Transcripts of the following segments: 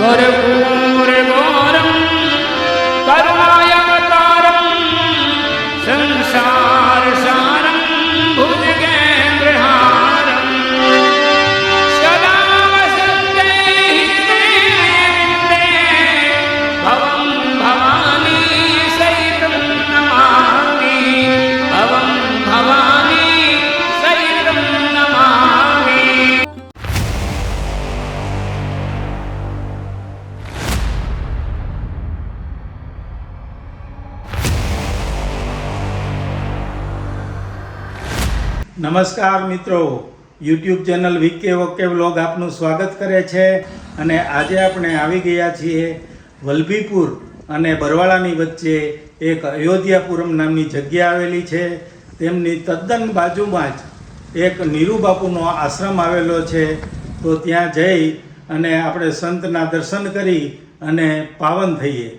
कर्पूरगौरं करुणावतारं संसारसारं भुजगेन्द्रहारं सदा वसन्ते भवं भवानी सहितं नमामि भवं भवानी सहितं नमामि। નમસ્કાર મિત્રો, YouTube channel VK okay vlog આપનું સ્વાગત કરે છે અને આજે આપણે આવી ગયા છીએ વલભીપુર અને બરવાળાની વચ્ચે એક અયોધ્યાપુરમ નામની જગ્યા આવેલી છે. તેમની તદ્દન બાજુમાં જ એક નીરુબાપુનો આશ્રમ આવેલો છે. તો ત્યાં જઈ અને આપણે સંતના દર્શન કરી અને પાવન થઈએ.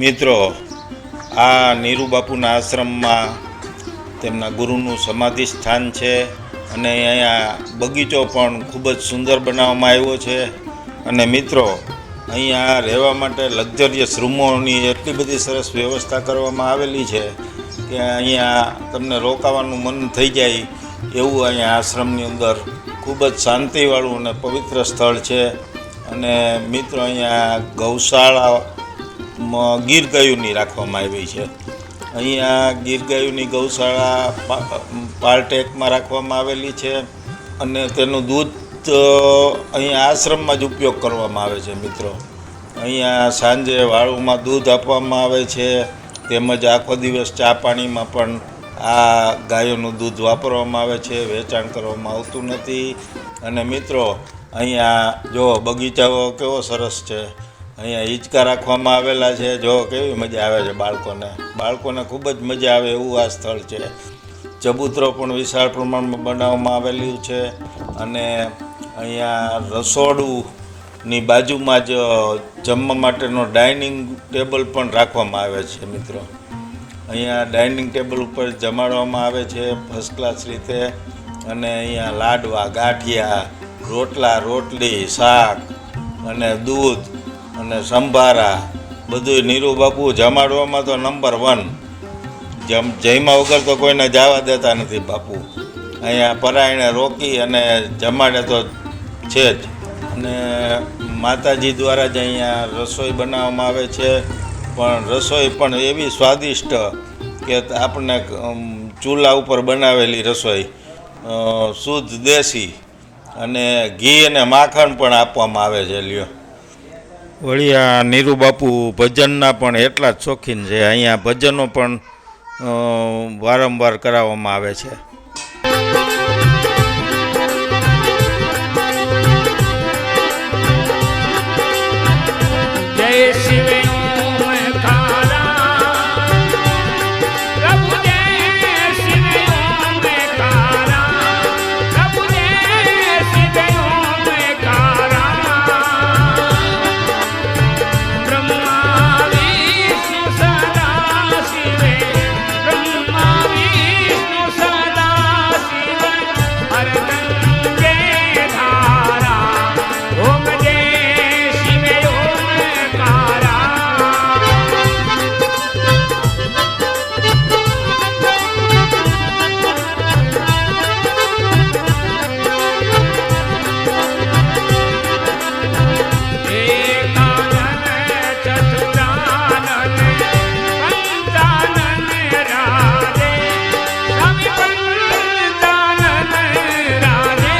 મિત્રો, આ નીરુબાપુના આશ્રમમાં તેમના ગુરુનું સમાધિ સ્થાન છે અને અહીંયા બગીચો પણ ખૂબ જ સુંદર બનાવવામાં આવ્યો છે. અને મિત્રો, અહીંયા રહેવા માટે લક્ઝરિયસ રૂમોની એટલી બધી સરસ વ્યવસ્થા કરવામાં આવેલી છે કે અહીંયા તમને રોકાવાનું મન થઈ જાય એવું અહીંયા આશ્રમની અંદર ખૂબ જ શાંતિવાળું અને પવિત્ર સ્થળ છે. અને મિત્રો, અહીંયા ગૌશાળા ગીર ગાયોની રાખવામાં આવી છે. અહીંયા ગીર ગાયોની ગૌશાળા પાર્ટેકમાં રાખવામાં આવેલી છે અને તેનું દૂધ અહીંયા આશ્રમમાં જ ઉપયોગ કરવામાં આવે છે. મિત્રો, અહીંયા સાંજે વાળુમાં દૂધ આપવામાં આવે છે, તેમજ આખો દિવસ ચા પાણીમાં પણ આ ગાયોનું દૂધ વાપરવામાં આવે છે, વેચાણ કરવામાં આવતું નથી. અને મિત્રો, અહીંયા જો બગીચાઓ કેવો સરસ છે, અહીંયા હિંચકા રાખવામાં આવેલા છે. જો કેવી મજા આવે છે બાળકોને ખૂબ જ મજા આવે એવું આ સ્થળ છે. ચબૂતરો પણ વિશાળ પ્રમાણમાં બનાવવામાં આવેલું છે અને અહીંયા રસોડુંની બાજુમાં જ જમવા માટેનો ડાઇનિંગ ટેબલ પણ રાખવામાં આવે છે. મિત્રો, અહીંયા ડાઇનિંગ ટેબલ ઉપર જમાડવામાં આવે છે ફર્સ્ટ ક્લાસ રીતે. અને અહીંયા લાડવા, ગાંઠિયા, રોટલા, રોટલી, શાક અને દૂધ અને સંભારા બધું નીરુબાપુ જમાડવામાં તો નંબર 1. જમ્યા વગર તો કોઈને જવા દેતા નથી બાપુ. અહીંયા પરાયણે રોકી અને જમાડે તો છે જ. અને માતાજી દ્વારા જ અહીંયા રસોઈ બનાવવામાં આવે છે, પણ રસોઈ પણ એવી સ્વાદિષ્ટ કે આપણને ચૂલા ઉપર બનાવેલી રસોઈ, શુદ્ધ દેશી, અને ઘી અને માખણ પણ આપવામાં આવે છે. લ્યો, વળી આ નીરુ બાપુ ભજનના પણ એટલા જ શોખીન છે. અહીંયા ભજનો પણ વારંવાર કરાવવામાં આવે છે. જય શિવ ઓમકારા, પ્રભુ જય શિવ ઓમકારા, પ્રભુ જય શિવ ઓમકારા, બ્રહ્મા વિષ્ણુ સદા શિવે, બ્રહ્મા વિષ્ણુ સદા શિવે, હરગંગે ધારા, ઓમ જય શિવ ઓમકારા. એકાનન ચતુરાનન પંચાનન રાધે, સ્વામી પંચાનન રાધે.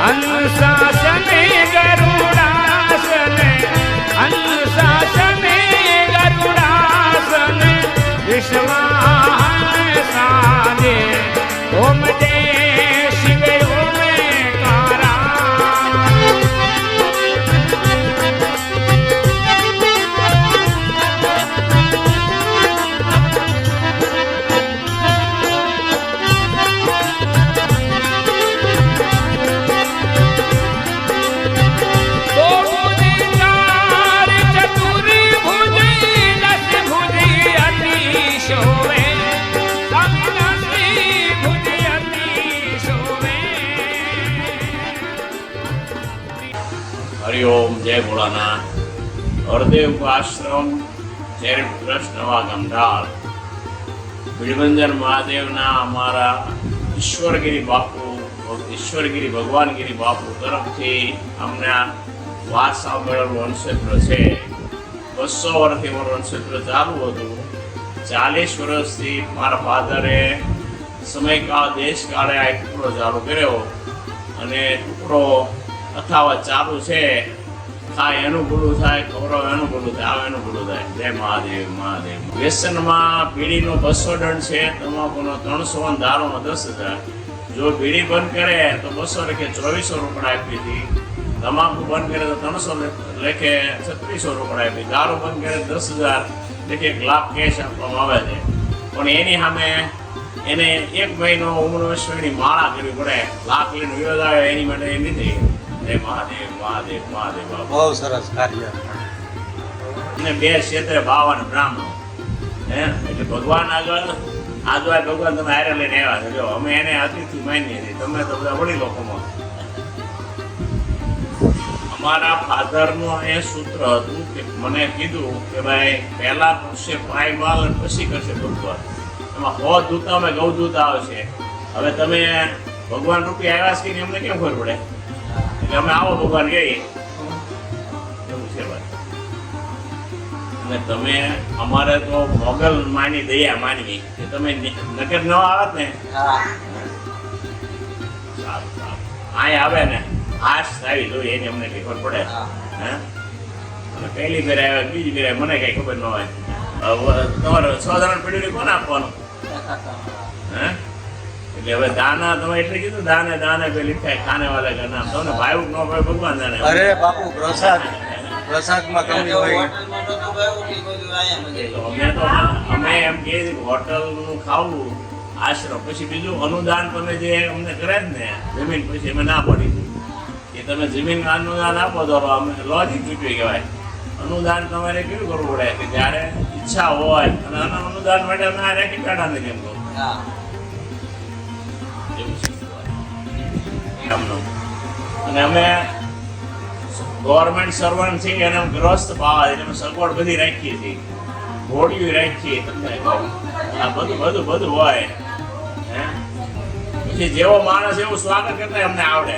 અનુશાસને ગરુડાસને, અનુશાસને ગરુડાસને, વિશ્વાહન સાધે, ઓમ જય શિવ ઓમકારા. દો ભુજી ચાર ચતુરી ભુજી દસ ભુજી અતિ શોભે, સ્વામી દસી ભુજી અતિ શોભે. હરિઓમ, જય ભોળાનાથ. હરદેવ આશ્રમ ચેરિટેબલ ટ્રસ્ટ નવા ગમઢાળ, બિલબંજર મહાદેવના અમારા ઈશ્વરગીરી બાપુ, ઈશ્વરગીરી ભગવાનગીરી બાપુ તરફથી અમને વારસા મળેલું વંશક્ષેત્ર છે. 200 વર્ષથી મારું વંશક્ષેત્ર ચાલુ હતું. 40 વર્ષથી મારા ફાધરે સમયકાળ દેશકાળે આ એક ટુકડો ચાલુ કર્યો, અને ટુકડો અથાવત ચાલુ છે. ખાય એનું ભૂલું થાય, ખવડાવ એનું ભૂલું થાય, આવે એનું ભૂલું થાય. જય મહાદેવ, મહાદેવ. વ્યસનમાં બીડીનો 200 દંડ છે, તમાકુનો 300 અને દારૂનો 10,000. જો બીડી બંધ કરે તો 200 લેખે 2400 રોકડા આપી હતી. તમાકુ બંધ કરે તો 300 લેખે 3600 રોકડા આપી. દારૂ બંધ કરે 10,000 લેખે 1 લાખ કેશ આપવામાં આવે છે. પણ એની સામે એને 1 મહિનો ઉમરવેશ્વરની માળા કરવી પડે. લાખ લઈને વિરોધ આવે એની માટે એ નથી. જય મહાદેવ, મહાદેવ, મહાદેવ બાપા. બહુ સરસ કાર્ય. અને 2 ક્ષેત્રે 52 બ્રાહ્મણો, હે એટલે ભગવાન આગળ આજવા ભગવાન તમે હારે લઈને આવ્યા છો. જો અમે એને અતિથિ માનીએ છીએ, તમે તો બધા વડીલો કમો. અમારા ફાધરનું એ સૂત્ર હતું કે મને કીધું કે ભાઈ પહેલા કરશે પાયમાલ અને પછી કરશે ભગવાન. એમાં 100 દૂતા અમે ગૌદૂતા આવશે. હવે તમે ભગવાન રૂપી આવ્યા છે કે અમને કેમ ખબર પડે? એટલે અમે આવો ભગવાન કહીએ એવું છે ભાઈ. અને તમે અમારે તો મોગલ માની દયા માનવી કે તમે નગર ન આવત ને, સારું સારું અહીં આવે ને આશ આવી જોઈએ એની અમને કઈ ખબર પડે. હે અને પહેલી ફેર આવ્યા, બીજી ફેર આવ્યા, મને કઈ ખબર ન હોય. તમારે 6 જણા પેઢી કોને આપવાનું? હે એટલે હવે દાના તમે એટલે કીધું, દાને દાને પે લિખાય ખાને વાલે કા નામ. તમને ભાઈ ન ભાઈ ભગવાન જાણે. અરે બાપુ, પ્રસાદમાં કમી હોય. અમે એમ કહીએ કે હોટલનું ખાવું આશ્રમ, પછી બીજું અનુદાન તમે જે અમને કરે જ ને જમીન, પછી અમે ના પડી કે તમે જમીન અનુદાન આપો તો અમે લોજિક ચૂકવી કહેવાય. અનુદાન તમારે કેવું કરવું પડે કે જ્યારે ઈચ્છા હોય અને અનુદાન માટે અમે આ રેકી કાઢા નથી એમ કહું. અને અમે ગવર્મેન્ટ સર્વન્ટ છીએ અને ગ્રસ્ત ભાવ એટલે અમે સગવડ બધી રાખીએ છીએ, ઘોડીઓ રાખીએ, તમને આ બધું હોય. હે પછી જેવો માણસ એવું સ્વાગત કરતા અમને આવડે.